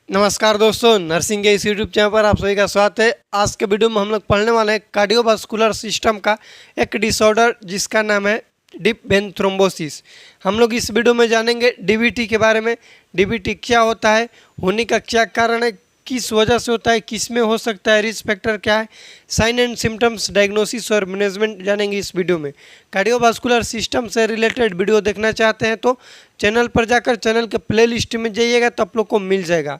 नमस्कार दोस्तों, नर्सिंग के इस यूट्यूब चैनल पर आप सभी का स्वागत है। आज के वीडियो में हम लोग पढ़ने वाले हैं कार्डियोवास्कुलर सिस्टम का एक डिसऑर्डर जिसका नाम है डीप वेन थ्रोम्बोसिस। हम लोग इस वीडियो में जानेंगे डीवीटी के बारे में। डीवीटी क्या होता है, होने का क्या कारण है, किस वजह से होता है, किस में हो सकता है, रिस्क फैक्टर क्या है, साइन एंड सिम्टम्स, डायग्नोसिस और मैनेजमेंट जानेंगे इस वीडियो में। कार्डियोवास्कुलर सिस्टम से रिलेटेड वीडियो देखना चाहते हैं तो चैनल पर जाकर चैनल के प्लेलिस्ट में जाइएगा तो आप लोग को मिल जाएगा।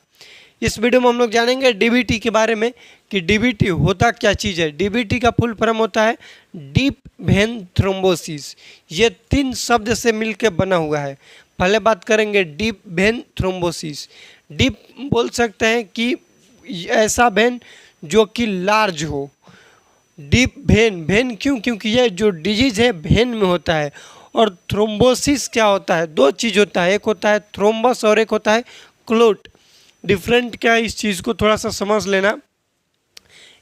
इस वीडियो में हम लोग जानेंगे डीवीटी के बारे में कि डीवीटी होता क्या चीज़ है। डीवीटी का फुल फॉर्म होता है डीप वेन थ्रोम्बोसिस। ये 3 शब्द से मिलकर बना हुआ है। पहले बात करेंगे डीप वेन थ्रोम्बोसिस। डीप बोल सकते हैं कि ऐसा वेन जो कि लार्ज हो। डीप वेन, वेन क्यों? क्योंकि यह जो डिजीज है वेन में होता है। और थ्रोम्बोसिस क्या होता है? 2 चीज़ होता है, एक होता है थ्रोम्बस और एक होता है क्लोट। डिफरेंट क्या है इस चीज़ को थोड़ा सा समझ लेना।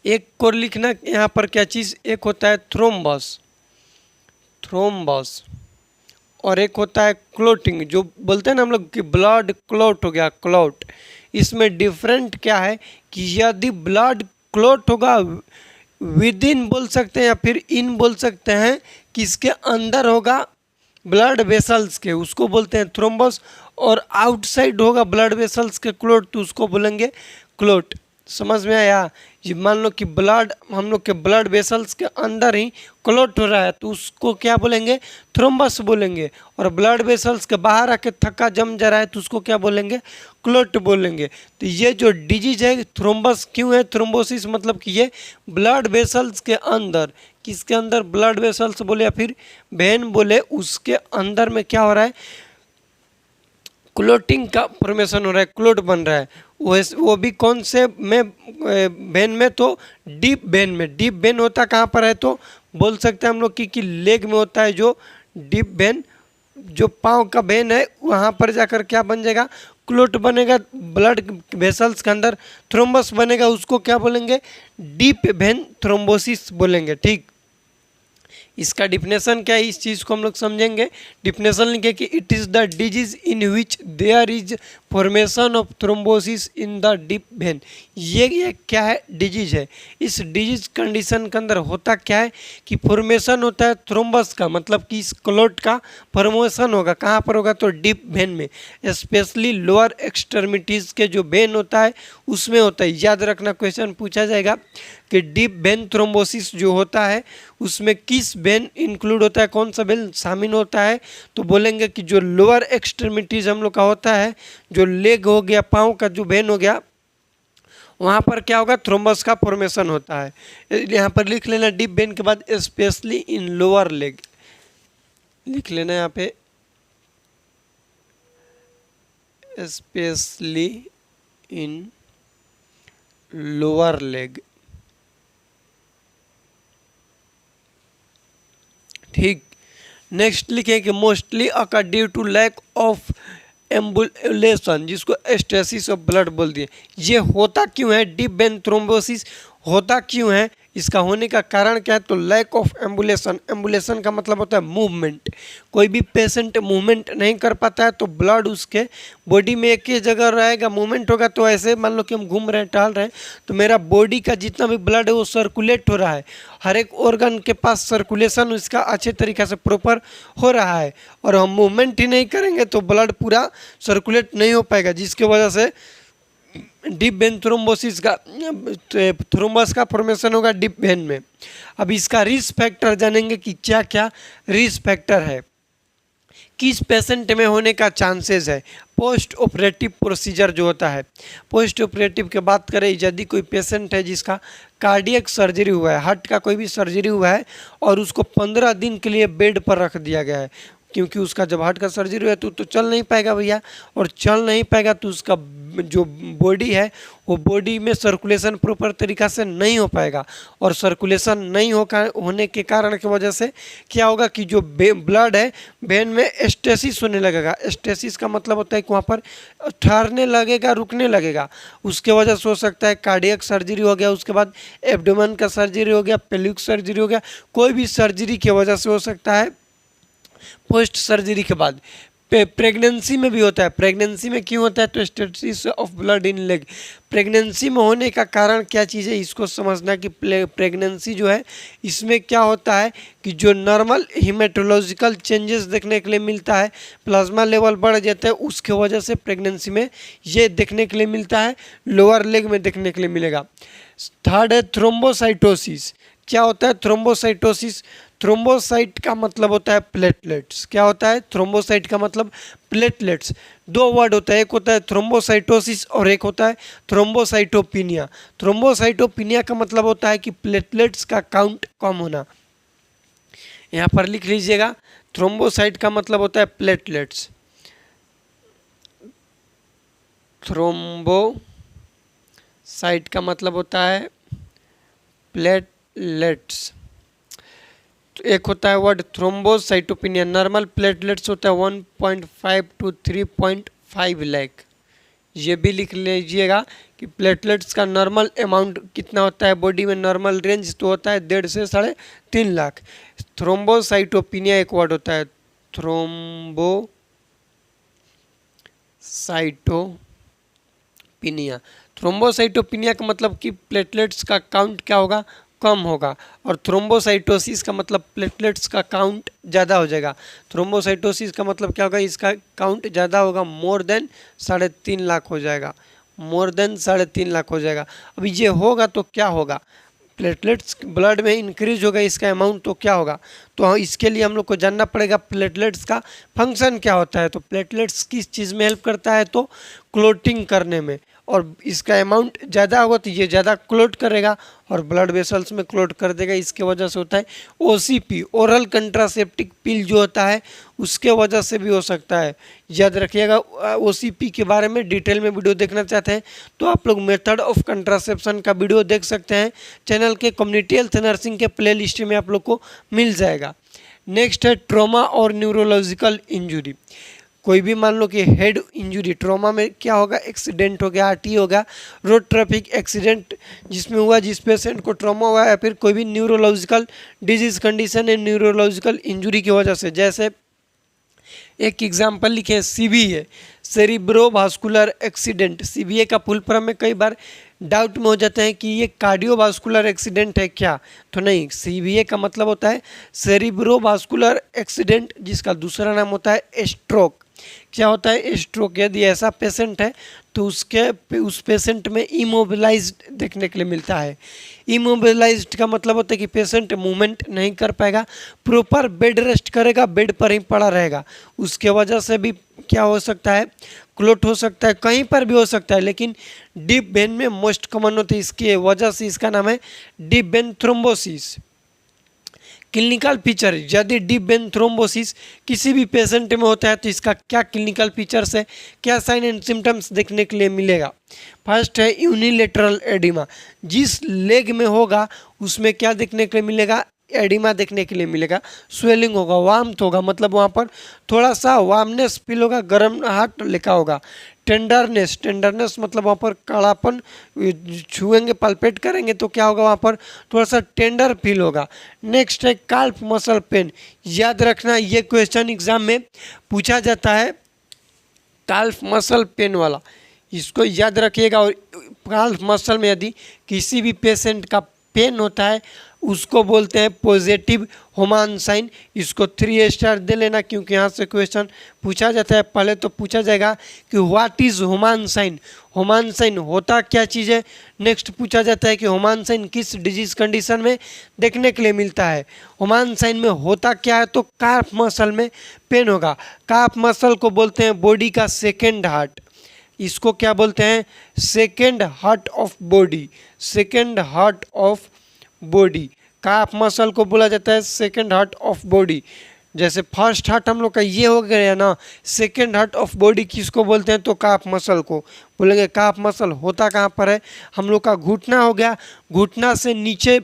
एक को लिखना यहाँ पर क्या चीज़, एक होता है थ्रोम्बस, थ्रोम्बस, और एक होता है क्लोटिंग, जो बोलते हैं ना हम लोग कि ब्लड क्लॉट हो गया, क्लॉट। इसमें डिफरेंट क्या है कि यदि ब्लड क्लॉट होगा विद इन बोल सकते हैं या फिर इन बोल सकते हैं कि इसके अंदर होगा ब्लड वेसल्स के, उसको बोलते हैं थ्रोम्बस। और आउटसाइड होगा ब्लड वेसल्स के क्लोट, तो उसको बोलेंगे क्लोट। समझ में आया? ये मान लो कि ब्लड हम लोग के ब्लड वेसल्स के अंदर ही क्लोट हो रहा है तो उसको क्या बोलेंगे? थ्रोम्बस बोलेंगे। और ब्लड वेसल्स के बाहर आके थक्का जम जा रहा है तो उसको क्या बोलेंगे? क्लोट बोलेंगे। तो ये जो डिजीज है थ्रोम्बस क्यों है? थ्रोम्बोसिस मतलब कि ये ब्लड वेसल्स के अंदर, किसके अंदर? ब्लड वेसल्स बोले या फिर वेन बोले, उसके अंदर में क्या हो रहा है? क्लोटिंग का फॉर्मेशन हो रहा है, क्लोट बन रहा है। वो भी कौन से में? वेन में, तो डीप वेन में। डीप वेन होता कहाँ पर है? तो बोल सकते हैं हम लोग कि लेग में होता है जो डीप वेन, जो पाँव का वेन है वहाँ पर जाकर क्या बन जाएगा? क्लोट बनेगा। ब्लड वेसल्स के अंदर थ्रोम्बस बनेगा, उसको क्या बोलेंगे? डीप वेन थ्रोम्बोसिस बोलेंगे। ठीक, इसका डिफिनेशन क्या है इस चीज़ को हम लोग समझेंगे। डिफिनेशन लिखे कि it is the disease in which there is formation of thrombosis in the deep vein. ये क्या है? डिजीज है। इस डिजीज कंडीशन के अंदर होता क्या है कि फॉर्मेशन होता है थ्रोम्बस का, मतलब कि इस क्लोट का फॉर्मेशन होगा। कहाँ पर होगा? तो डीप वेन में, स्पेशली लोअर एक्सट्रीमिटीज़ के जो वेन होता है उसमें होता है। याद रखना, क्वेश्चन पूछा जाएगा कि डीप वेन थ्रोम्बोसिस जो होता है उसमें किस वेन इंक्लूड होता है, कौन सा वेन शामिल होता है? तो बोलेंगे कि जो लोअर एक्सट्रीमिटीज हम लोग का होता है, जो लेग हो गया, पाँव का जो वेन हो गया, वहाँ पर क्या होगा? थ्रोम्बस का फॉर्मेशन होता है। यहाँ पर लिख लेना डीप वेन के बाद स्पेशली इन लोअर लेग, लिख लेना यहाँ पे स्पेशली इन लोअर लेग। ठीक, नेक्स्ट लिखें कि mostly occur due to lack of ambulation, जिसको स्टेसिस ऑफ ब्लड बोल दिए। ये होता क्यों है? डीप वेन थ्रोम्बोसिस होता क्यों है? इसका होने का कारण क्या है? तो लैक ऑफ एम्बुलेशन। एम्बुलेशन का मतलब होता है मूवमेंट। कोई भी पेशेंट मूवमेंट नहीं कर पाता है तो ब्लड उसके बॉडी में एक ही जगह रहेगा, मूवमेंट होगा। तो ऐसे मान लो कि हम घूम रहे हैं, टहल रहे हैं, तो मेरा बॉडी का जितना भी ब्लड है वो सर्कुलेट हो रहा है। हर एक ऑर्गन के पास सर्कुलेशन उसका अच्छे तरीके से प्रॉपर हो रहा है। और हम मूवमेंट ही नहीं करेंगे तो ब्लड पूरा सर्कुलेट नहीं हो पाएगा, जिसकी वजह से डीप वेन थ्रोम्बोसिस का, थ्रोम्बस का फॉर्मेशन होगा डीप वेन में। अब इसका रिस्क फैक्टर जानेंगे कि क्या क्या रिस्क फैक्टर है, किस पेशेंट में होने का चांसेस है। पोस्ट ऑपरेटिव प्रोसीजर जो होता है, पोस्ट ऑपरेटिव के बात करें, यदि कोई पेशेंट है जिसका कार्डियक सर्जरी हुआ है, हार्ट का कोई भी सर्जरी हुआ है और उसको 15 दिन के लिए बेड पर रख दिया गया है, क्योंकि उसका जब हार्ट का सर्जरी हुआ तो चल नहीं पाएगा भैया, और चल नहीं पाएगा तो उसका जो बॉडी है वो बॉडी में सर्कुलेशन प्रॉपर तरीक़ा से नहीं हो पाएगा। और सर्कुलेशन नहीं होने के कारण की वजह से क्या होगा कि जो ब्लड है वेन में स्टेसिस होने लगेगा। स्टेसिस का मतलब होता है कि वहाँ पर ठहरने लगेगा, रुकने लगेगा। उसके वजह से हो सकता है कार्डियक सर्जरी हो गया, उसके बाद एब्डोमेन का सर्जरी हो गया, पेल्विक सर्जरी हो गया, कोई भी सर्जरी की वजह से हो सकता है। पोस्ट सर्जरी के बाद प्रेगनेंसी में भी होता है। प्रेगनेंसी में क्यों होता है? तो stasis of blood in leg. Pregnancy में होने का कारण क्या चीज़ है, इसको समझना कि प्रेगनेंसी जो है इसमें क्या होता है कि जो नॉर्मल हीमेटोलॉजिकल चेंजेस देखने के लिए मिलता है, प्लाज्मा लेवल बढ़ जाता है, उसके वजह से प्रेगनेंसी में ये देखने के लिए मिलता है, लोअर लेग में देखने के लिए मिलेगा। थर्ड है थ्रोम्बोसाइटोसिस। क्या होता है थ्रोम्बोसाइटोसिस? थ्रोम्बोसाइट का मतलब होता है प्लेटलेट्स। क्या होता है? थ्रोम्बोसाइट का मतलब प्लेटलेट्स। दो वर्ड होता है, एक होता है थ्रोम्बोसाइटोसिस और एक होता है थ्रोम्बोसाइटोपिनिया। थ्रोम्बोसाइटोपिनिया का मतलब होता है कि प्लेटलेट्स का काउंट कम होना। यहाँ पर लिख लीजिएगा, थ्रोम्बोसाइट का मतलब होता है प्लेटलेट्स। थ्रोम्बोसाइट का मतलब होता है प्लेटलेट्स। तो एक होता है वर्ड थ्रोम्बोसाइटोपिनिया। नॉर्मल प्लेटलेट्स होता है 1.5 to 3.5 लाख। ये भी लिख लीजिएगा कि प्लेटलेट्स का नॉर्मल अमाउंट कितना होता है बॉडी में। नॉर्मल रेंज तो होता है 1.5 से 3.5 लाख। थ्रोम्बोसाइटोपिनिया एक वर्ड होता है, थ्रोम्बोसाइटोपिनिया। थ्रोम्बोसाइटोपिनिया का मतलब कि प्लेटलेट्स का काउंट क्या होगा? कम होगा। और थ्रोम्बोसाइटोसिस का मतलब प्लेटलेट्स का काउंट ज़्यादा हो जाएगा। थ्रोम्बोसाइटोसिस का मतलब क्या होगा? इसका काउंट ज़्यादा होगा, मोर देन 3.5 लाख हो जाएगा। मोर देन 3.5 लाख हो जाएगा। अभी ये होगा तो क्या होगा? प्लेटलेट्स ब्लड में इंक्रीज होगा, इसका अमाउंट तो क्या होगा? तो इसके लिए हम लोग को जानना पड़ेगा प्लेटलेट्स का फंक्शन क्या होता है। तो प्लेटलेट्स किस चीज़ में हेल्प करता है? तो क्लोटिंग करने में। और इसका अमाउंट ज़्यादा होगा तो ये ज़्यादा क्लोट करेगा और ब्लड वेसल्स में क्लोट कर देगा। इसके वजह से होता है OCP, ओरल कंट्रासेप्टिक पिल जो होता है उसके वजह से भी हो सकता है। याद रखिएगा, OCP के बारे में डिटेल में वीडियो देखना चाहते हैं तो आप लोग मेथड ऑफ कंट्रासेप्शन का वीडियो देख सकते हैं। चैनल के कम्युनिटी हेल्थ नर्सिंग के प्ले लिस्ट में आप लोग को मिल जाएगा। नेक्स्ट है ट्रॉमा और न्यूरोलॉजिकल इंजुरी। कोई भी मान लो कि हेड इंजरी, ट्रॉमा में क्या होगा? एक्सीडेंट हो गया, RT हो गया, रोड ट्रैफिक एक्सीडेंट जिसमें हुआ, जिस पेशेंट को ट्रॉमा हुआ, या फिर कोई भी न्यूरोलॉजिकल डिजीज कंडीशन है न्यूरोलॉजिकल इंजरी की वजह से। जैसे एक एग्जांपल लिखे, CVA, सेरिब्रोवास्कुलर एक्सीडेंट। CVA का फुल फॉर्म में कई बार डाउट में हो जाते हैं कि ये कार्डियोवास्कुलर एक्सीडेंट है क्या? तो नहीं, CVA का मतलब होता है सेरिब्रोवास्कुलर एक्सीडेंट, जिसका दूसरा नाम होता है स्ट्रोक। क्या होता है स्ट्रोक? यदि ऐसा पेशेंट है तो उस पेशेंट में इमोबिलाइज्ड देखने के लिए मिलता है। इमोबिलाइज्ड का मतलब होता है कि पेशेंट मूवमेंट नहीं कर पाएगा, प्रॉपर बेड रेस्ट करेगा, बेड पर ही पड़ा रहेगा। उसके वजह से भी क्या हो सकता है? क्लोट हो सकता है, कहीं पर भी हो सकता है, लेकिन डीप वेन में मोस्ट कॉमन होती है। इसकी वजह से इसका नाम है deep vein thrombosis. Clinical feature, यदि डीप वेन थ्रोम्बोसिस किसी भी पेशेंट में होता है तो इसका क्या क्लिनिकल फीचर्स है, क्या साइन एंड सिम्टम्स देखने के लिए मिलेगा? फर्स्ट है यूनिलेटरल एडिमा। जिस लेग में होगा उसमें क्या देखने के लिए मिलेगा? एडिमा देखने के लिए मिलेगा। स्वेलिंग होगा, वार्मथ होगा, मतलब वहाँ पर थोड़ा सा वार्मनेस फील होगा, गर्म हाथ लिखा होगा। टेंडरनेस, टेंडरनेस मतलब वहाँ पर कड़ापन, छुएंगे पल्पेट करेंगे तो क्या होगा? वहाँ पर थोड़ा सा टेंडर फील होगा। नेक्स्ट है काल्फ मसल पेन। याद रखना, ये क्वेश्चन एग्जाम में पूछा जाता है, काल्फ मसल पेन वाला, इसको याद रखिएगा। और काल्फ मसल में यदि किसी भी पेशेंट का पेन होता है उसको बोलते हैं पॉजिटिव होमान साइन। इसको 3 स्टार दे लेना, क्योंकि यहाँ से क्वेश्चन पूछा जाता है। पहले तो पूछा जाएगा कि व्हाट इज़ होमान साइन, होमान साइन होता क्या चीज़ है। नेक्स्ट पूछा जाता है कि होमान साइन किस डिजीज कंडीशन में देखने के लिए मिलता है। होमान साइन में होता क्या है? तो काफ मसल में पेन होगा। काफ मसल को बोलते हैं बॉडी का सेकेंड हार्ट। इसको क्या बोलते हैं? Second heart of body. Second heart of body, calf muscle को बोला जाता है सेकेंड हार्ट ऑफ बॉडी। जैसे फर्स्ट हार्ट हम लोग का ये हो गया ना, सेकेंड हार्ट ऑफ बॉडी किसको बोलते हैं? तो काफ मसल को बोलेंगे। काफ मसल होता कहाँ पर है? हम लोग का घुटना हो गया, घुटना से नीचे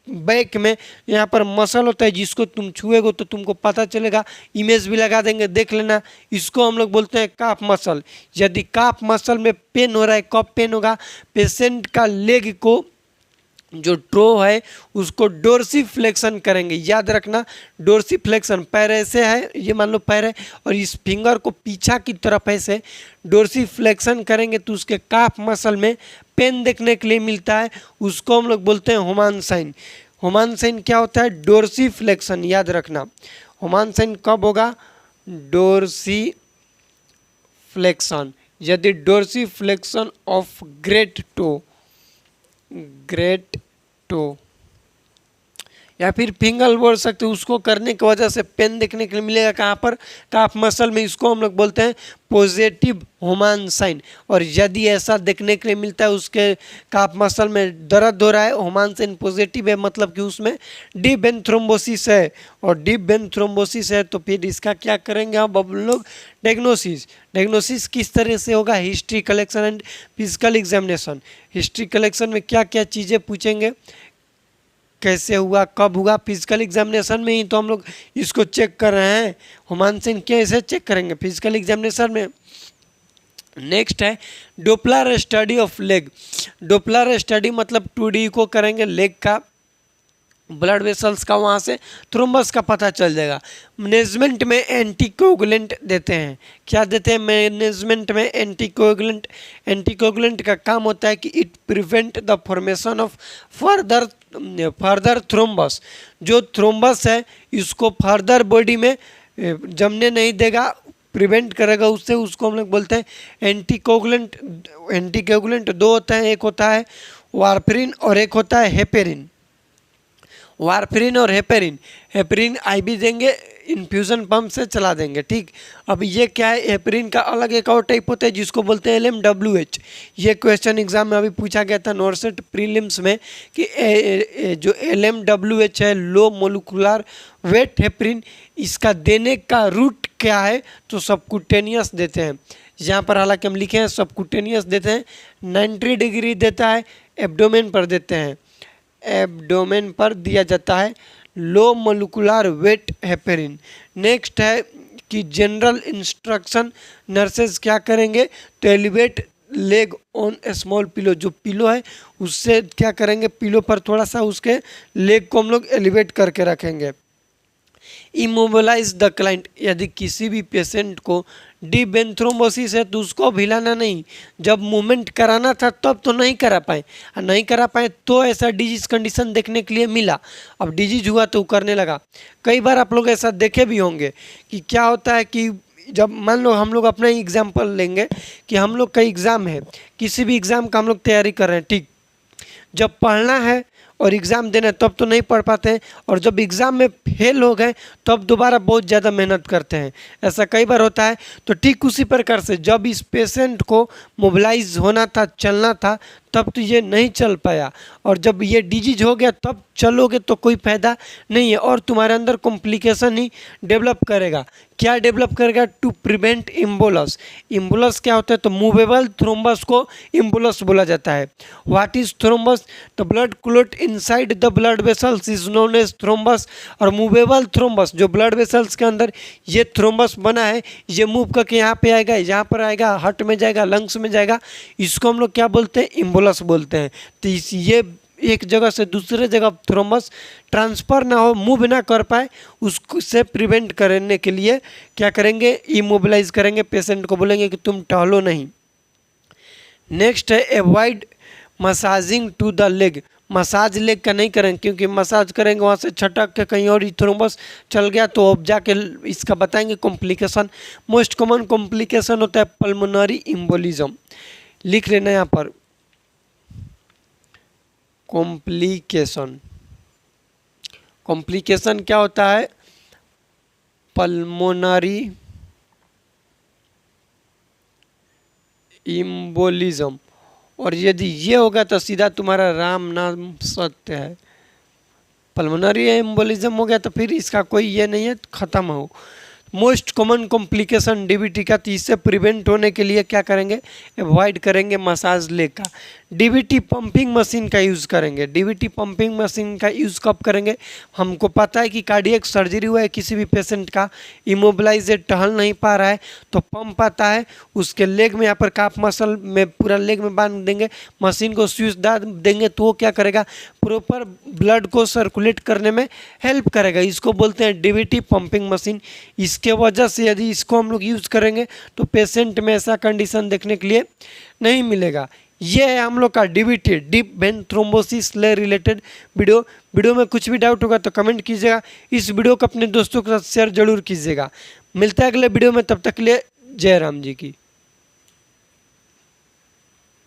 बैक में यहाँ पर मसल होता है, जिसको तुम छुएगो तो तुमको पता चलेगा। इमेज भी लगा देंगे, देख लेना। इसको हम लोग बोलते हैं काफ मसल। यदि काफ मसल में पेन हो रहा है, कब पेन होगा? पेशेंट का लेग को जो टो है उसको डोर्सीफ्लेक्शन करेंगे। याद रखना, डोर्सीफ्लेक्शन, पैर ऐसे है, ये मान लो पैर है और इस फिंगर को पीछा की तरफ ऐसे डोर्सीफ्लेक्शन करेंगे तो उसके काफ मसल में पेन देखने के लिए मिलता है, उसको हम लोग बोलते हैं होमान साइन। होमान साइन क्या होता है? डोर्सीफ्लेक्शन। याद रखना, होमान साइन कब होगा? डोर्सीफ्लेक्शन। यदि डोर्सीफ्लेक्शन ऑफ ग्रेट टो या फिर फिंगर बोल सकते हो, उसको करने की वजह से पेन देखने के लिए मिलेगा कहाँ पर? काफ मसल में। इसको हम लोग बोलते हैं पॉजिटिव होमान साइन। और यदि ऐसा देखने के लिए मिलता है उसके काफ मसल में दर्द हो रहा है, होमान साइन पॉजिटिव है, मतलब कि उसमें डीप वेन थ्रोम्बोसिस है। और डीप वेन थ्रोम्बोसिस है तो फिर इसका क्या करेंगे हम लोग? डायग्नोसिस किस तरह से होगा? History collection and physical examination. History collection में क्या क्या चीज़ें पूछेंगे, कैसे हुआ, कब हुआ, फिजिकल एग्जामिनेशन में ही तो हम लोग इसको चेक कर रहे हैं। होमान साइन कैसे चेक करेंगे? फिजिकल एग्जामिनेशन में। नेक्स्ट है Doppler study of leg. Doppler study मतलब 2D को करेंगे लेग का, ब्लड वेसल्स का, वहाँ से थ्रोम्बस का पता चल जाएगा। मैनेजमेंट में एंटीकोगुलेंट देते हैं। क्या देते हैं मैनेजमेंट में? एंटीकोगुलेंट। एंटीकोगुलेंट का काम होता है कि it prevent the formation of further thrombus. जो थ्रोम्बस है इसको फर्दर बॉडी में जमने नहीं देगा, प्रिवेंट करेगा उससे, उसको हम लोग बोलते हैं एंटीकोगुलेंट। एंटीकोगुलेंट दो होता है, एक होता है वारफेरिन और एक होता है हेपेरिन। वारफेरिन और हेपेरिन, हेपेरिन आईवी देंगे, इन्फ्यूज़न पंप से चला देंगे, ठीक। अब ये क्या है? हेपेरिन का अलग एक और टाइप होता है जिसको बोलते हैं LMWH। ये क्वेश्चन एग्जाम में अभी पूछा गया था नॉर्सेट प्रीलिम्स में कि जो LMWH है, लो मोलिकुलर वेट हेपेरिन, इसका देने का रूट क्या है? तो सबक्यूटेनियस देते हैं। यहाँ पर हालांकि हम लिखे हैं सबक्यूटेनियस देते हैं, 90 डिग्री देता है, एब्डोमेन पर देते हैं, एब्डोमेन पर दिया जाता है low molecular weight heparin. Next है कि जनरल इंस्ट्रक्शन नर्सेज क्या करेंगे? तो elevate leg on A small pillow. जो पिलो है उससे क्या करेंगे? पिलो पर थोड़ा सा उसके लेग को हम लोग एलिवेट करके रखेंगे। Immobilise the client. यदि किसी भी पेशेंट को डीप वेन थ्रोम्बोसिस है तो उसको अब हिलाना नहीं। जब मूवमेंट कराना था तब तो नहीं करा पाए, और नहीं करा पाए तो ऐसा डिजीज कंडीशन देखने के लिए मिला। अब डिजीज हुआ तो करने लगा। कई बार आप लोग ऐसा देखे भी होंगे कि क्या होता है कि जब मान लो हम लोग अपना ही एग्जाम्पल लेंगे कि हम लोग का एग्ज़ाम है, किसी भी एग्ज़ाम का हम लोग तैयारी कर रहे हैं, ठीक। जब पढ़ना है और एग्ज़ाम देना है तब तो नहीं पढ़ पाते हैं, और जब एग्ज़ाम में फेल हो गए तब दोबारा बहुत ज़्यादा मेहनत करते हैं। ऐसा कई बार होता है। तो ठीक उसी प्रकार से जब इस पेशेंट को मोबिलाइज होना था, चलना था, तब तो ये नहीं चल पाया, और जब ये डिजीज हो गया तब चलोगे तो कोई फ़ायदा नहीं है, और तुम्हारे अंदर कॉम्प्लिकेशन ही डेवलप करेगा। क्या डेवलप करेगा? To prevent इम्बोलस। इम्बोलस क्या होता है? तो मूवेबल थ्रोम्बस को इम्बोलस बोला जाता है। What is thrombus? The blood clot inside the blood vessels is known as thrombus. और मूवेबल थ्रोम्बस, जो ब्लड वेसल्स के अंदर ये थ्रोम्बस बना है, ये मूव करके यहाँ पे आएगा, यहाँ पर आएगा, हार्ट में जाएगा, लंग्स में जाएगा, इसको हम लोग क्या बोलते हैं? इम्बोलस बोलते हैं। तो ये एक जगह से दूसरे जगह थ्रोम्बस ट्रांसफ़र ना हो, मूव ना कर पाए, उससे प्रिवेंट करने के लिए क्या करेंगे? इमोबिलाइज करेंगे, पेशेंट को बोलेंगे कि तुम टहलो नहीं। नेक्स्ट है avoid massaging to the leg. Massage leg का नहीं करेंगे, क्योंकि मसाज करेंगे वहाँ से छटक के कहीं और थ्रोम्बस चल गया तो अब जाके इसका बताएंगे कॉम्प्लिकेशन। मोस्ट कॉमन कॉम्प्लिकेशन होता है पल्मोनरी इम्बोलिज्म। लिख लेना यहाँ पर कॉम्प्लिकेशन। कॉम्प्लिकेशन क्या होता है? Pulmonary embolism. और यदि ये होगा तो सीधा तुम्हारा राम नाम सत्य है। पल्मोनरी एम्बोलिज्म हो गया तो फिर इसका कोई ये नहीं है, ख़त्म हो। मोस्ट कॉमन कॉम्प्लिकेशन डीबीटी का, तो इससे प्रिवेंट होने के लिए क्या करेंगे, अवॉइड करेंगे मसाज लेग का। डीबीटी पंपिंग मशीन का यूज़ करेंगे। डीबीटी पंपिंग मशीन का यूज़ कब करेंगे, हमको पता है कि कार्डियक सर्जरी हुआ है किसी भी पेशेंट का, इमोबिलाइजेड टहल नहीं पा रहा है, तो पंप आता है उसके लेग में, यहाँ पर काफ मसल में पूरा लेग में बांध देंगे, मशीन को स्विच डाल देंगे, तो वो क्या करेगा, प्रॉपर ब्लड को सर्कुलेट करने में हेल्प करेगा। इसको बोलते हैं डीबीटी पंपिंग मशीन। इसके वजह से यदि इसको हम लोग यूज़ करेंगे तो पेशेंट में ऐसा कंडीशन देखने के लिए नहीं मिलेगा। ये है हम लोग का डीबीटी, डीप वेन थ्रोम्बोसिस से रिलेटेड वीडियो में कुछ भी डाउट होगा तो कमेंट कीजिएगा। इस वीडियो को अपने दोस्तों के साथ शेयर जरूर कीजिएगा। मिलता है अगले वीडियो में, तब तक के लिए जय राम जी की।